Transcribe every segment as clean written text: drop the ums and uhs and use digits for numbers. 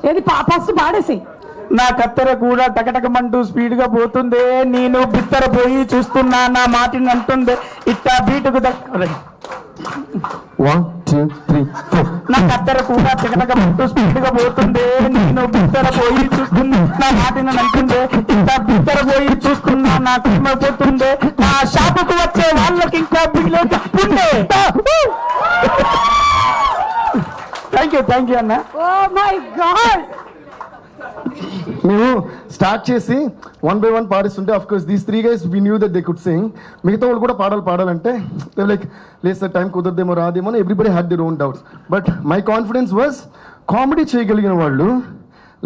ఏది ఫస్ట్ పాడేసి. నా కత్తెర కూడా టకటకమంటూ స్పీడ్ గా పోతుందే, నేను బిత్తర పోయి చూస్తున్నా నా మాటిని అంటుందే, ఇట్టా బీటుకు 1 2 3 4. నా కత్తెర కూడా టకటకమంటూ స్పీడ్ గా పోతుందే, నేను బిత్తర పోయి చూస్తున్నా నా మాటిని అంటుందే, ఇట్టా బిత్తర పోయి చూస్తున్నా నా కుటుంబ పోతుందే, నా షాపుకు వచ్చే వాళ్ళకి ఇంకా బిల్లు తప్పుండే. థ్యాంక్ యూ అన్న. Oh my god. మేము స్టార్ట్ చేసి 1 by 1 పాడిస్తుంటే of course these 3 guys we knew that they could sing. మిగతా వాళ్ళు కూడా పాడాలంటే లైక్ లేదు సార్ టైం కుదరదేమో రాదేమో, everybody had their own doubts. But my confidence was comedy చేయగలిగిన వాళ్ళు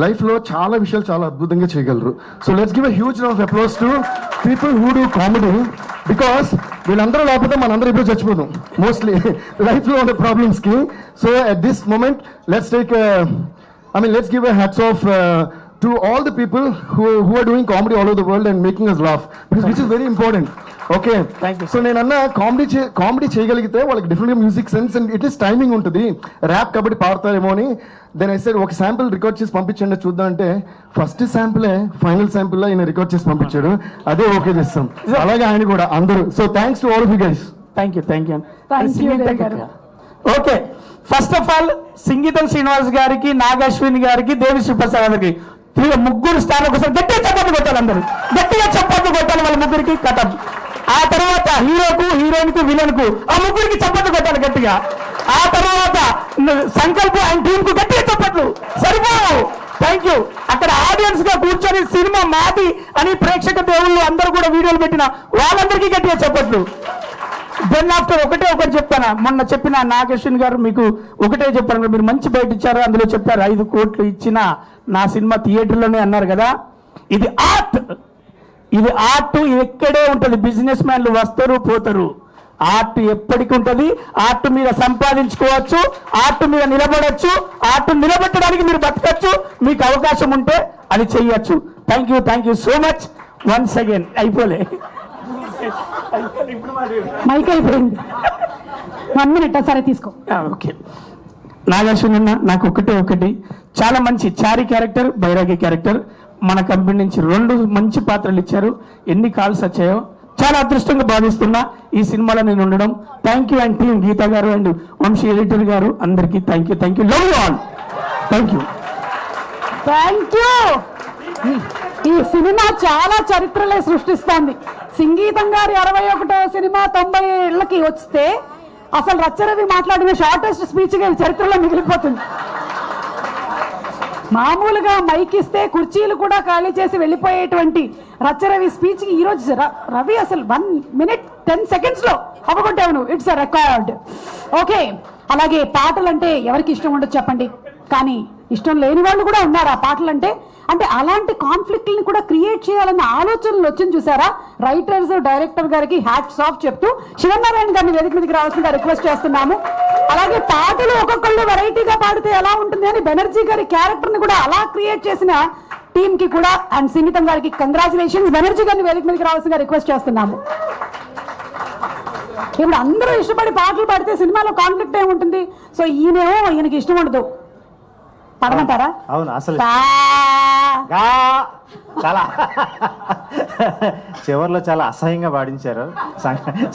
లైఫ్లో చాలా విషయాలు చాలా అద్భుతంగా చేయగలరు. So let's give a huge round of applause to people who do comedy, because వీళ్ళందరూ లేకపోతే మనందరూ ఇప్పుడు చచ్చిపోతాం మోస్ట్లీ లైఫ్లో ఉన్న ప్రాబ్లమ్స్కి. So at this moment let's give a hats off to all the people who are doing comedy all over the world and making us laugh, which is very important. Okay, thank you. So నేను comedy చేయగలిగితే వాళ్ళకి different music sense and it is timing ఉంటుంది. Rap కాబట్టి పాడతారేమో అని then I said ఒక sample record చేసి పంపించండి చూద్దాం అంటే ఫస్ట్ శాంపులే ఫైనల్ శాంపుల్ ఆయన రికార్డ్ చేసి పంపించాడు, అదే ఓకే చేస్తాం. అలాగే ఆయన కూడా అందరూ. So thanks to all of you guys. Thank you. Okay, first of all Singeetam Srinivas గారికి, నాగశ్విని గారికి, దేవిశ్రీ ప్రసాద్ గారికి ముగ్గురు స్టార్ ఒకసారి గట్టిగా చప్పట్లు కొట్టాలి, అందరూ గట్టిగా చప్పట్లు కొట్టాలి వాళ్ళ ముగ్గురికి కథం. ఆ తర్వాత హీరోకు, హీరోయిన్ కు, విలన్ కు ఆ ముగ్గురికి చప్పట్లు కొట్టాలి గట్టిగా. ఆ తర్వాత సంకల్ప అండ్ టీమ్ కు గట్టిగా చప్పట్లు సరిపోవు. Thank you. అక్కడ ఆడియన్స్ గా కూర్చొని సినిమా మాది అని ప్రేక్షక దేవుళ్ళు అందరూ కూడా వీడియోలు పెట్టిన వాళ్ళందరికీ గట్టిగా చప్పట్లు. దెన్ ఆఫ్టర్ ఒకటి చెప్తాను, మొన్న చెప్పిన నాగేశ్వన్ గారు మీకు ఒకటే చెప్పాను, మీరు మంచి బయట ఇచ్చారు, అందులో చెప్పారు 5 కోట్లు ఇచ్చిన నా సినిమా థియేటర్లోనే అన్నారు కదా. ఇది ఆర్ట్, ఇది ఎక్కడే ఉంటుంది. బిజినెస్ మ్యాన్లు వస్తారు పోతారు, ఆర్ట్ ఎప్పటికి ఉంటుంది. ఆర్ట్ మీద సంపాదించుకోవచ్చు, ఆర్ట్ మీద నిలబడచ్చు, ఆర్ట్ నిలబెట్టడానికి మీరు బతకచ్చు, మీకు అవకాశం ఉంటే అది చెయ్యొచ్చు. Thank you so much once again. అయిపోలే మైక్ అయిపోయింది, 1 minute సరే తీసుకో. ఓకే, నాగేశ్వరి అన్న నాకు ఒకటి చాలా మంచి చారి క్యారెక్టర్, బైరాగి క్యారెక్టర్ మన కంపెనీ నుంచి 2 మంచి పాత్రలు ఇచ్చారు. ఎన్ని కాల్స్ వచ్చాయో చాలా అదృష్టంగా భావిస్తున్నా ఈ సినిమాలో నేను ఉండడం. Thank you and team Geetha గారు అండ్ వంశీ ఎడిటర్ గారు అందరికీ thank you. Love you all. Thank you. ఈ సినిమా చాలా చరిత్రలే సృష్టిస్తోంది. సంగీతం గారి 61వ సినిమా 90 ఏళ్ళకి వస్తే అసలు రచ్చరవి మాట్లాడిన షార్టెస్ట్ స్పీచ్ గా చరిత్రలో మిగిలిపోతుంది. మామూలుగా మైక్ ఇస్తే కుర్చీలు కూడా ఖాళీ చేసి వెళ్ళిపోయేటువంటి రచ్చరవి స్పీచ్ కి ఈరోజు రవి అసలు 1 minute 10 seconds లో అవ్వగొట్టావు నువ్వు. It's a record. ఓకే, అలాగే పాటలు అంటే ఎవరికి ఇష్టం ఉండదు చెప్పండి, కానీ ఇష్టం లేని వాళ్ళు కూడా ఉన్నారు ఆ పాటలు అంటే. అలాంటి కాన్ఫ్లిక్ట్ని కూడా క్రియేట్ చేయాలన్న ఆలోచనలు వచ్చింది చూసారా. రైటర్స్, డైరెక్టర్ గారికి హ్యాట్స్ ఆఫ్ చెప్తూ శివనారాయణ గారిని వేదిక మీదకి రావాల్సిందిగా రిక్వెస్ట్ చేస్తున్నాము. అలాగే పాటలు ఒక్కొక్కళ్ళు వెరైటీగా పాడితే ఎలా ఉంటుంది అని బెనర్జీ గారి క్యారెక్టర్ ని కూడా అలా క్రియేట్ చేసిన టీమ్ కి కూడా అండ్ సునీతం గారికి కంగ్రాచులేషన్స్. బెనర్జీ గారిని వేదిక మీదకి రావాల్సిందిగా రిక్వెస్ట్ చేస్తున్నాము. ఇప్పుడు అందరూ ఇష్టపడి పాటలు పాడితే సినిమాలో కాన్ఫ్లిక్ట్ ఏముంటుంది. సో ఈయనకి ఇష్టం ఉండదు, పడమంటారా? అవును, అసలు చాలా చివరిలో చాలా అసహ్యంగా పాడించారు.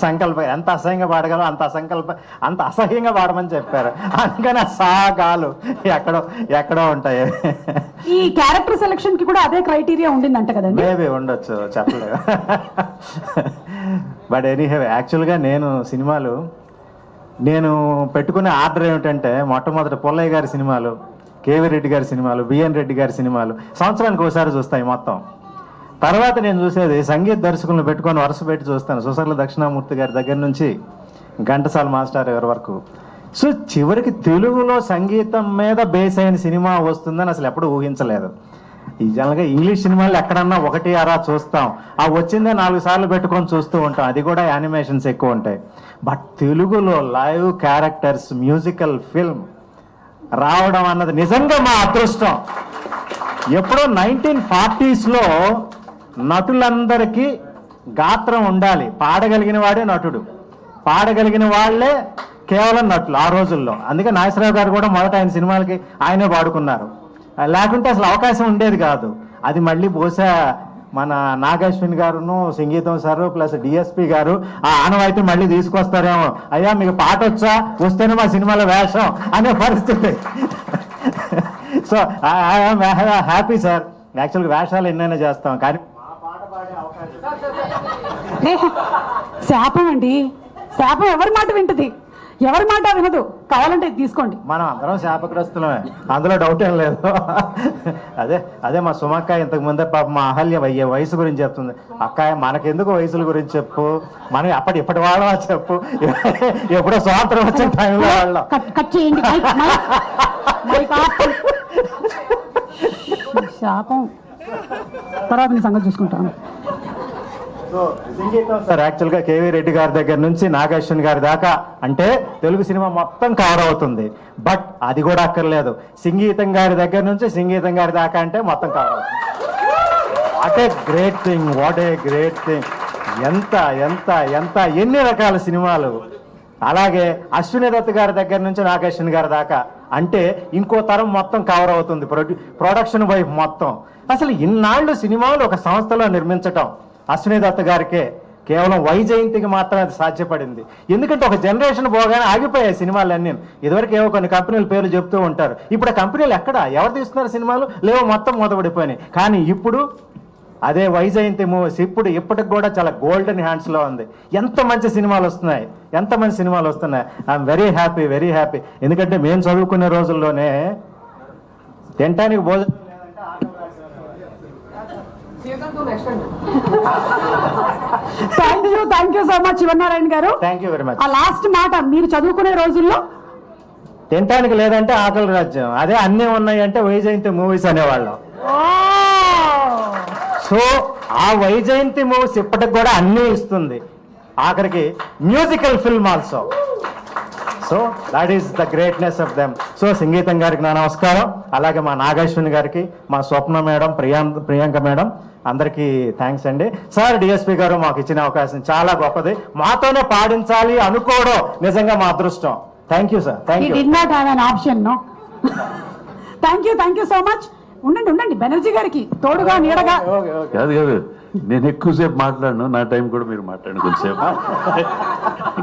సంకల్ప ఎంత అసహ్యంగా పాడగలరు అంత అసహ్యంగా పాడమని చెప్పారు. అందుకని సాగాలు ఎక్కడో ఉంటాయి. ఈ క్యారెక్టర్ సెలెక్షన్ కి కూడా అదే క్రైటీరియా ఉండిందంట కదండి? మేబీ ఉండొచ్చు, చెప్పలేదు. బట్ ఎనీహే, యాక్చువల్గా నేను పెట్టుకునే ఆర్డర్ ఏమిటంటే మొట్టమొదటి పుల్లయ్య గారి సినిమాలు, కేవీ రెడ్డి గారి సినిమాలు, బిఎన్ రెడ్డి గారి సినిమాలు సంవత్సరానికి ఒకసారి చూస్తాయి మొత్తం. తర్వాత నేను చూసేది సంగీత దర్శకులను పెట్టుకొని వరుస పెట్టి చూస్తాను. సుసర్ల దక్షిణామూర్తి గారి దగ్గర నుంచి ఘంటసాల మాస్టర్ గారి వరకు. సో చివరికి తెలుగులో సంగీతం మీద బేస్ అయిన సినిమా వస్తుందని అసలు ఎప్పుడు ఊహించలేదు. ఈ జనరల్గా ఇంగ్లీష్ సినిమాలు ఎక్కడన్నా 1 చూస్తాం, ఆ వచ్చిందే 4 సార్లు పెట్టుకొని చూస్తూ ఉంటాం, అది కూడా యానిమేషన్స్ ఎక్కువ ఉంటాయి. బట్ తెలుగులో లైవ్ క్యారెక్టర్స్ మ్యూజికల్ ఫిల్మ్ రావడం అన్నది నిజంగా మా అదృష్టం. ఎప్పుడో 1940s నటులందరికీ గాత్రం ఉండాలి, పాడగలిగిన వాడే నటుడు, పాడగలిగిన వాళ్లే కేవలం నటులు ఆ రోజుల్లో. అందుకే నాగేశ్వరరావు గారు కూడా మొదట ఆయన సినిమాలకి ఆయనే పాడుకున్నారు. లేకుంటే అసలు అవకాశం ఉండేది కాదు. అది మళ్ళీ బహుశా మన నాగశ్విన్ గారును, సంగీతం సారు ప్లస్ డిఎస్పి గారు ఆ ఆనవాయితీ మళ్ళీ తీసుకొస్తారేమో. అయ్యా మీకు పాట వచ్చా, వస్తేనే మా సినిమాలో వేషం అనే పరిస్థితి. So I'm happy sir. యాక్చువల్గా వేషాలు ఎన్నైనా చేస్తాం, కానీ శాపం అండి, శాపం ఎవరి మాట వింటది, ఎవరి మాట వినదు. కావాలంటే ఇది తీసుకోండి. మనం అందరం శాపగ్రస్తులమే, అందులో డౌట్ ఏం లేదు. అదే మా సుమక్క ఇంతకు ముందే పాప మా అహల్య వయసు గురించి చెప్తుంది. అక్క మనకెందుకు వయసుల గురించి చెప్పు, మనం ఇప్పటి వాళ్ళ చెప్పు, ఎప్పుడో స్వాతంత్రం వచ్చిన టైంలో వాళ్ళం. కట్ చేయండి. శాపం తర్వాత నీ సంగతి చూసుకుంటాను. సార్ యాక్చువల్గా కేవీ రెడ్డి గారి దగ్గర నుంచి నాగశ్విన్ గారి దాకా అంటే తెలుగు సినిమా మొత్తం కవర్ అవుతుంది. బట్ అది కూడా అక్కర్లేదు, సంగీతం గారి దగ్గర నుంచి సంగీతం గారి దాకా అంటే మొత్తం కవర్ అవుతుంది. What a great thing, what a great thing. ఎంత ఎంత ఎంత ఎన్ని రకాల సినిమాలు. అలాగే అశ్విని దత్ గారి దగ్గర నుంచి నాగశ్విన్ గారి దాకా అంటే ఇంకో తరం మొత్తం కవర్ అవుతుంది. ప్రొడక్షన్ వైపు మొత్తం. అసలు ఇన్నాళ్ళు సినిమాలు ఒక సంస్థలో నిర్మించటం అశ్విని దత్ గారికే కేవలం వైజయంతికి మాత్రమే అది సాధ్యపడింది. ఎందుకంటే ఒక జనరేషన్ పోగానే ఆగిపోయాయి సినిమాలన్నీ. ఇదివరకు ఏవో కొన్ని కంపెనీల పేర్లు చెప్తూ ఉంటారు. ఇప్పుడు ఆ కంపెనీలు ఎక్కడ, ఎవరు తీస్తున్నారు సినిమాలు లేవో, మొత్తం మూతపడిపోయినాయి. కానీ ఇప్పుడు అదే వైజయంతి మూవీస్ ఇప్పటికి కూడా చాలా గోల్డెన్ హ్యాండ్స్లో ఉంది. ఎంత మంచి సినిమాలు వస్తున్నాయి, ఎంత మంచి సినిమాలు వస్తున్నాయి. I'm very happy, very happy. ఎందుకంటే మేము చదువుకునే రోజుల్లోనే తినటానికి భోజనం thank you so much Shivanarayana garu. Thank you very much. ఆ లాస్ట్ మాట, మీరు చదువుకునే రోజుల్లో తినటానికి లేదంటే ఆకలి రాజ్యం, అదే అన్నీ ఉన్నాయి అంటే వైజయంతి మూవీస్ అనేవాళ్ళం. సో ఆ వైజయంతి మూవీస్ ఇప్పటికి కూడా అన్నీ ఇస్తుంది, ఆఖరికి musical film also. So that is the greatness of them. So సంగీతం గారికి నా నమస్కారం. అలాగే మా నాగశ్విని గారికి, మా స్వప్న మేడం, ప్రియాంక మేడం, అందరికీ థ్యాంక్స్ అండి. సార్ డిఎస్పి గారు మాకు ఇచ్చిన అవకాశం చాలా గొప్పది. మాతోనే పాడించాలి అనుకోవడం నిజంగా మా అదృష్టం. Thank you sir. Thank you. Thank you so much. ఉండండి బెనర్జీ గారికి తోడుగా నీడగా. కాదు, నేను ఎక్కువసేపు మాట్లాడను, నా టైం కూడా మీరు మాట్లాడండి కొంచెంసేపు.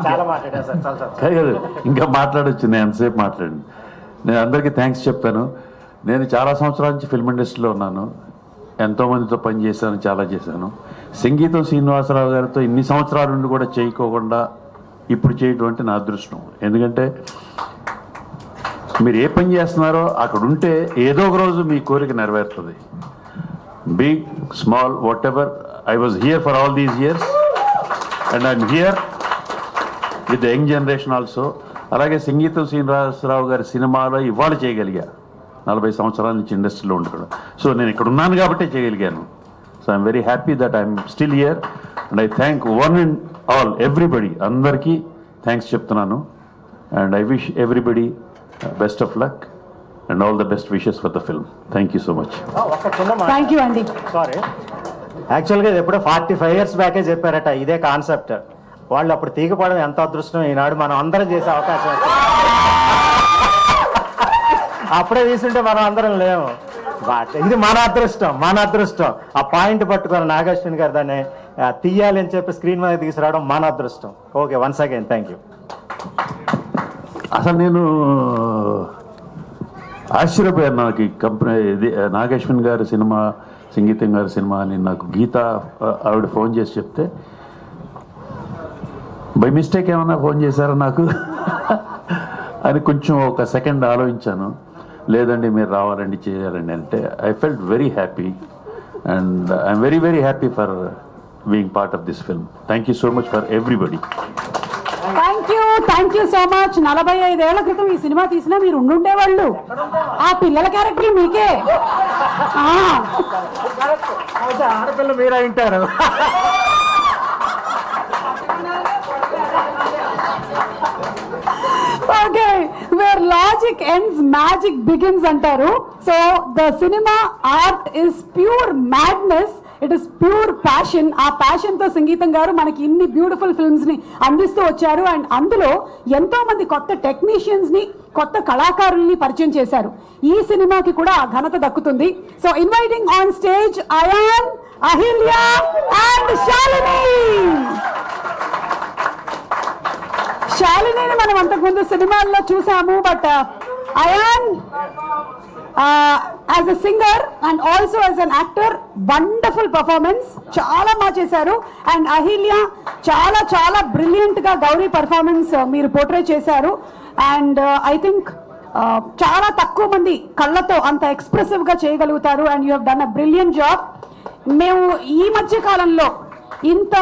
చాలా మాట్లాడారు సార్, చాలా. కాదు, ఇంకా మాట్లాడొచ్చు, నేను ఎంతసేపు మాట్లాడండి. నేను అందరికీ థ్యాంక్స్ చెప్తాను. నేను చాలా సంవత్సరాల నుంచి ఫిల్మ్ ఇండస్ట్రీలో ఉన్నాను, ఎంతోమందితో పనిచేశాను, చాలా చేశాను. సంగీతం శ్రీనివాసరావు గారితో ఇన్ని సంవత్సరాల నుండి కూడా చేయకోకుండా ఇప్పుడు చేయడం అంటే నా అదృష్టం. ఎందుకంటే మీరు ఏ పని చేస్తున్నారో అక్కడ ఉంటే ఏదో ఒక రోజు మీ కోరిక నెరవేరుతుంది. Big small whatever, I was here for all these years and I'm here with the young generation also. అలాగే సంగీతం శ్రీనివాసరావు గారి సినిమాలో ఇవాళ చేయగలిగా, 40 సంవత్సరాల నుంచి ఇండస్ట్రీలో ఉండడం. సో నేను ఇక్కడ ఉన్నాను కాబట్టి చేయగలిగాను. So I'm very happy that I'm still here and I thank one and all everybody. అందరికీ థ్యాంక్స్ చెప్తున్నాను. And I wish everybody best of luck and all the best wishes for the film. Thank you so much. Thank you అండి. Sorry, యాక్చువల్గా ఇది ఎప్పుడో 45 years బ్యాకే చెప్పారట ఇదే concept. వాళ్ళు అప్పుడు తీగపడడం ఎంత అదృష్టం, ఈనాడు మనం అందరం చేసే అవకాశం వచ్చింది. అప్పుడే తీసుంటే మనం అందరం లేము. ఇది మన అదృష్టం, మన అదృష్టం. ఆ పాయింట్ పట్టుకొని నాగశ్విన్ గారు దాన్ని తీయాలి అని చెప్పి స్క్రీన్ మీద తీసుకురావడం మన అదృష్టం. Okay, once again thank you. అసలు నేను ఆశ్చర్యపోయాను. నాకు ఈ కంపెనీ ఇది నాగశ్విన్ గారి సినిమా, సంగీతం గారి సినిమా అని నాకు గీత ఆవిడ ఫోన్ చేసి చెప్తే, బై మిస్టేక్ ఏమన్నా ఫోన్ చేశారా నాకు అని కొంచెం ఒక సెకండ్ ఆలోచించాను. లేదండి మీరు రావాలండి, చేయాలండి అంటే I felt very happy and I'm very very happy for being part of this film. Thank you so much for everybody. Thank you so much. 45 ఏళ్ల క్రితం ఈ సినిమా తీసినా మీరు ఉండుండేవాళ్ళు. ఆ పిల్లల క్యారెక్టర్లు మీకే. ఆడపిల్ల మీరే వింటారు. Okay, where logic ends magic begins అంటారు. So the cinema art is pure madness it is pure passion. ఆ ప్యాషన్ తో సంగీతం గారు మనకి ఇన్ని బ్యూటిఫుల్ ఫిల్మ్స్ ని అందిస్తూ వచ్చారు. అండ్ అందులో ఎంతో మంది కొత్త టెక్నీషియన్స్ ని, కొత్త కళాకారుల్ని పరిచయం చేశారు. ఈ సినిమాకి కూడా ఆ ఘనత దక్కుతుంది. So inviting on stage Ayaan, Ahilya and Shalini. శాలినిని మనం అంతకుముందు సినిమాల్లో చూసాము, but Ayaan as a singer and also as an actor wonderful performance, చాలా బాగా చేశారు. అండ్ అహిల్యా చాలా చాలా బ్రిలియంట్ గా గౌరీ పర్ఫార్మెన్స్ మీరు పోర్ట్రే చేశారు. అండ్ ఐ థింక్ చాలా తక్కువ మంది కళ్ళతో అంత ఎక్స్ప్రెసివ్ గా చేయగలుగుతారు. And you have done a brilliant job. మేము ఈ మధ్య కాలంలో ఇంత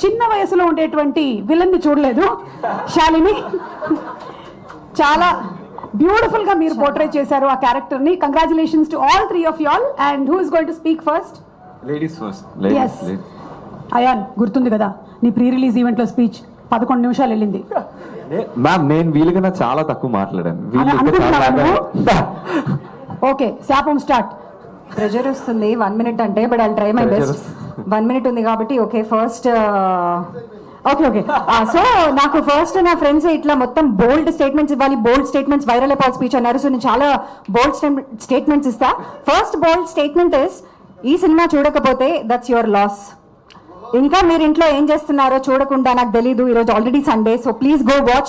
చిన్న వయసులో ఉండేటువంటి విలన్ ని చూడలేదు. శాలిని చాలా బ్యూటిఫుల్ గా మీరు పోర్ట్రే చేశారు ఆ క్యారెక్టర్ ని. Congratulations to all three of you all. And who is going to speak first? Ladies first. Yes. Ayaan, గుర్తుంది కదా నీ ప్రీ రిలీజ్ ఈవెంట్ లో స్పీచ్ 11 నిమిషాలు వెళ్ళింది. మ్యామ్ నేను వీళ్ళకన్నా చాలా తక్కువ మాట్లాడాను. వీళ్ళు ఇంకా చాలా ఓకే, శాపం స్టార్ట్. ప్రెజర్ వస్తుంది 1 minute అంటే, but I try my best. 1 minute ఉంది కాబట్టి okay. First okay okay so నాకు ఫస్ట్ నా ఫ్రెండ్స్ ఇట్లా మొత్తం బోల్డ్ స్టేట్మెంట్స్ ఇవ్వాలి, బోల్డ్ స్టేట్మెంట్స్ వైరల్ అయిపోవాలి స్పీచ్ అన్నారు. సో నేను చాలా బోల్డ్ స్టేట్మెంట్స్ ఇస్తా. ఫస్ట్ బోల్డ్ స్టేట్మెంట్ ఇస్, ఈ సినిమా చూడకపోతే దట్స్ యువర్ లాస్. ఇంకా మీరు ఇంట్లో ఏం చేస్తున్నారో చూడకుండా నాకు తెలీదు. ఈరోజు already Sunday, so please go watch.